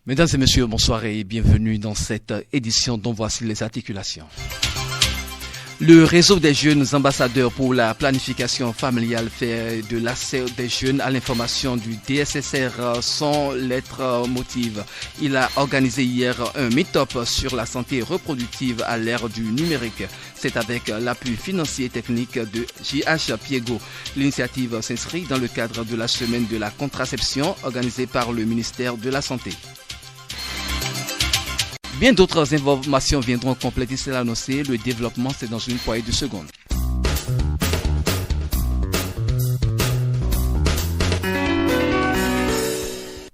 Mesdames et messieurs, bonsoir et bienvenue dans cette édition dont voici les articulations. Le réseau des jeunes ambassadeurs pour la planification familiale fait de l'accès des jeunes à l'information du DSSR son lettre motive. Il a organisé hier un meet-up sur la santé reproductive à l'ère du numérique. C'est avec l'appui financier et technique de JH Piego. L'initiative s'inscrit dans le cadre de la semaine de la contraception organisée par le ministère de la Santé. Bien d'autres informations viendront compléter cela annoncé. Le développement, c'est dans une poignée de secondes.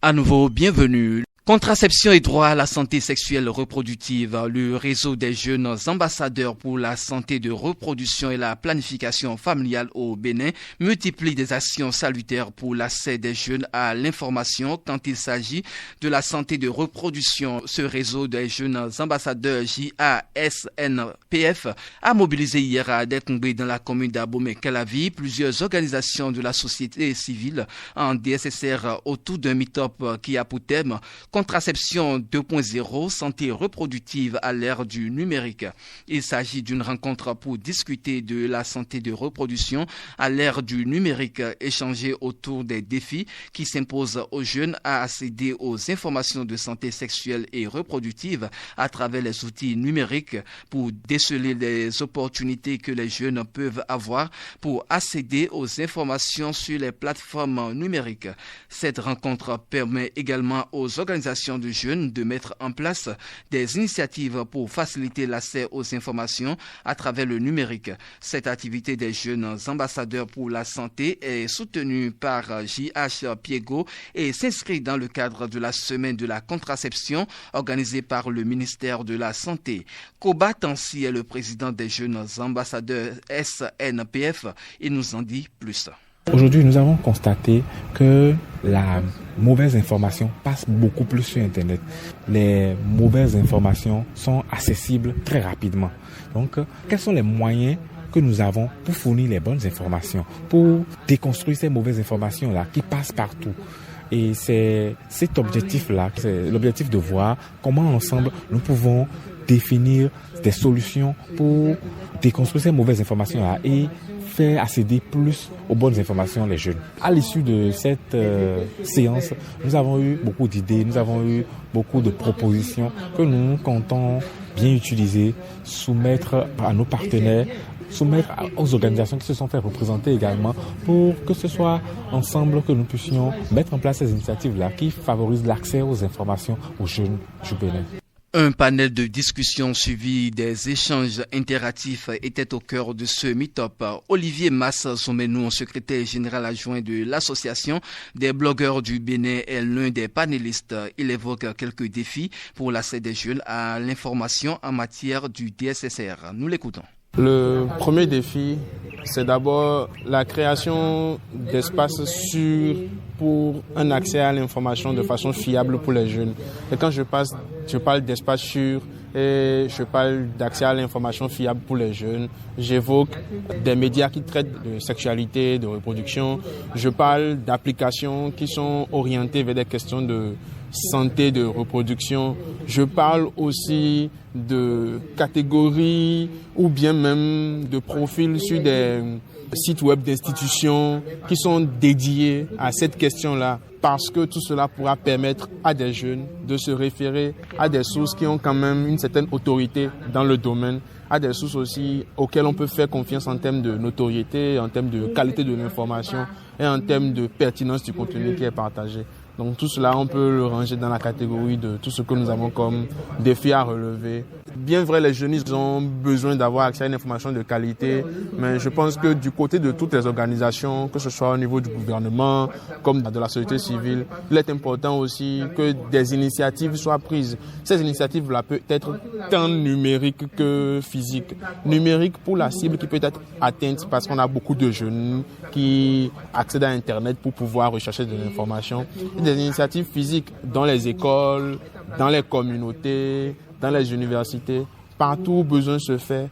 À nouveau, bienvenue. Contraception et droit à la santé sexuelle reproductive. Le réseau des jeunes ambassadeurs pour la santé de reproduction et la planification familiale au Bénin multiplie des actions salutaires pour l'accès des jeunes à l'information quand il s'agit de la santé de reproduction. Ce réseau des jeunes ambassadeurs JASNPF a mobilisé hier à Décongbé dans la commune d'Abomey-Calavi plusieurs organisations de la société civile en DSSR autour d'un meet-up qui a pour thème Contraception 2.0, santé reproductive à l'ère du numérique. Il s'agit d'une rencontre pour discuter de la santé de reproduction à l'ère du numérique, échanger autour des défis qui s'imposent aux jeunes à accéder aux informations de santé sexuelle et reproductive à travers les outils numériques pour déceler les opportunités que les jeunes peuvent avoir pour accéder aux informations sur les plateformes numériques. Cette rencontre permet également aux organisations de jeunes de mettre en place des initiatives pour faciliter l'accès aux informations à travers le numérique. Cette activité des jeunes ambassadeurs pour la santé est soutenue par JH Piego et s'inscrit dans le cadre de la semaine de la contraception organisée par le ministère de la Santé. Koba Tansi est le président des jeunes ambassadeurs SNPF. Il nous en dit plus. Aujourd'hui, nous avons constaté que la mauvaise information passe beaucoup plus sur Internet. Les mauvaises informations sont accessibles très rapidement. Donc, quels sont les moyens que nous avons pour fournir les bonnes informations, pour déconstruire ces mauvaises informations-là qui passent partout? Et c'est cet objectif-là, c'est l'objectif de voir comment ensemble nous pouvons définir des solutions pour déconstruire ces mauvaises informations-là et faire accéder plus aux bonnes informations les jeunes. À l'issue de cette séance, nous avons eu beaucoup d'idées, nous avons eu beaucoup de propositions que nous comptons bien utiliser, soumettre à nos partenaires, soumettre aux organisations qui se sont fait représenter également pour que ce soit ensemble que nous puissions mettre en place ces initiatives-là qui favorisent l'accès aux informations aux jeunes du Bénin. Un panel de discussion suivi des échanges interactifs était au cœur de ce meet-up. Olivier Mass-Soumenou, secrétaire général adjoint de l'association des blogueurs du Bénin, est l'un des panélistes. Il évoque quelques défis pour l'accès des jeunes à l'information en matière du DSSR. Nous l'écoutons. Le premier défi, c'est d'abord la création d'espaces sûrs pour un accès à l'information de façon fiable pour les jeunes. Et quand je parle d'espaces sûrs et je parle d'accès à l'information fiable pour les jeunes, j'évoque des médias qui traitent de sexualité, de reproduction. Je parle d'applications qui sont orientées vers des questions de santé de reproduction. Je parle aussi de catégories ou bien même de profils sur des sites web d'institutions qui sont dédiés à cette question-là, parce que tout cela pourra permettre à des jeunes de se référer à des sources qui ont quand même une certaine autorité dans le domaine, à des sources aussi auxquelles on peut faire confiance en termes de notoriété, en termes de qualité de l'information et en termes de pertinence du contenu qui est partagé. Donc tout cela, on peut le ranger dans la catégorie de tout ce que nous avons comme défi à relever. Bien vrai, les jeunes ils ont besoin d'avoir accès à une information de qualité, mais je pense que du côté de toutes les organisations, que ce soit au niveau du gouvernement, comme de la société civile, il est important aussi que des initiatives soient prises. Ces initiatives-là peuvent être tant numériques que physiques. Numérique pour la cible qui peut être atteinte parce qu'on a beaucoup de jeunes qui accèdent à Internet pour pouvoir rechercher de l'information. Des initiatives physiques dans les écoles, dans les communautés, dans les universités, partout où besoin se fait.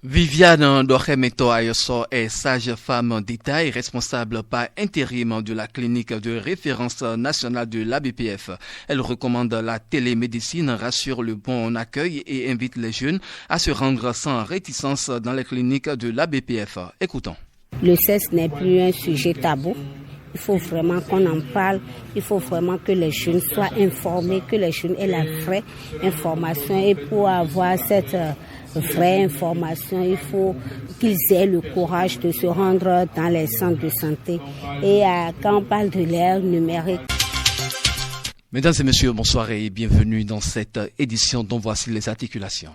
Viviane Dorhemeto Ayoso est sage-femme d'État et responsable par intérim de la clinique de référence nationale de l'ABPF. Elle recommande la télémédecine, rassure le bon accueil et invite les jeunes à se rendre sans réticence dans les cliniques de l'ABPF. Écoutons. Le sexe n'est plus un sujet tabou. Il faut vraiment qu'on en parle, il faut vraiment que les jeunes soient informés, que les jeunes aient la vraie information. Et pour avoir cette vraie information, il faut qu'ils aient le courage de se rendre dans les centres de santé. Et quand on parle de l'ère numérique. Mesdames et messieurs, bonsoir et bienvenue dans cette édition dont voici les articulations.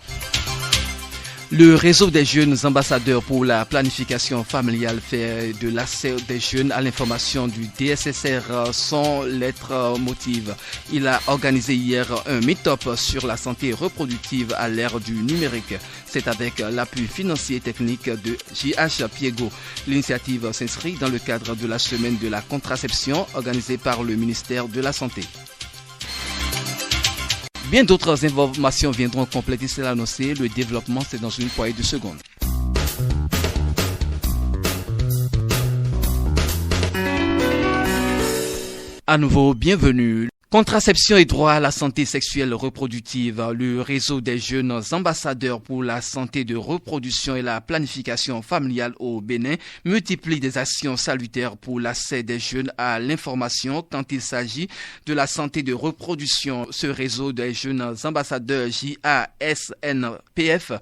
Le réseau des jeunes ambassadeurs pour la planification familiale fait de l'accès des jeunes à l'information du DSSR son lettre motive. Il a organisé hier un meet-up sur la santé reproductive à l'ère du numérique. C'est avec l'appui financier et technique de JH Piego. L'initiative s'inscrit dans le cadre de la semaine de la contraception organisée par le ministère de la Santé. Bien d'autres informations viendront compléter cela annoncé. Le développement, c'est dans une poignée de secondes. À nouveau, bienvenue. Contraception et droit à la santé sexuelle reproductive. Le réseau des jeunes ambassadeurs pour la santé de reproduction et la planification familiale au Bénin multiplie des actions salutaires pour l'accès des jeunes à l'information quand il s'agit de la santé de reproduction. Ce réseau des jeunes ambassadeurs JASNPF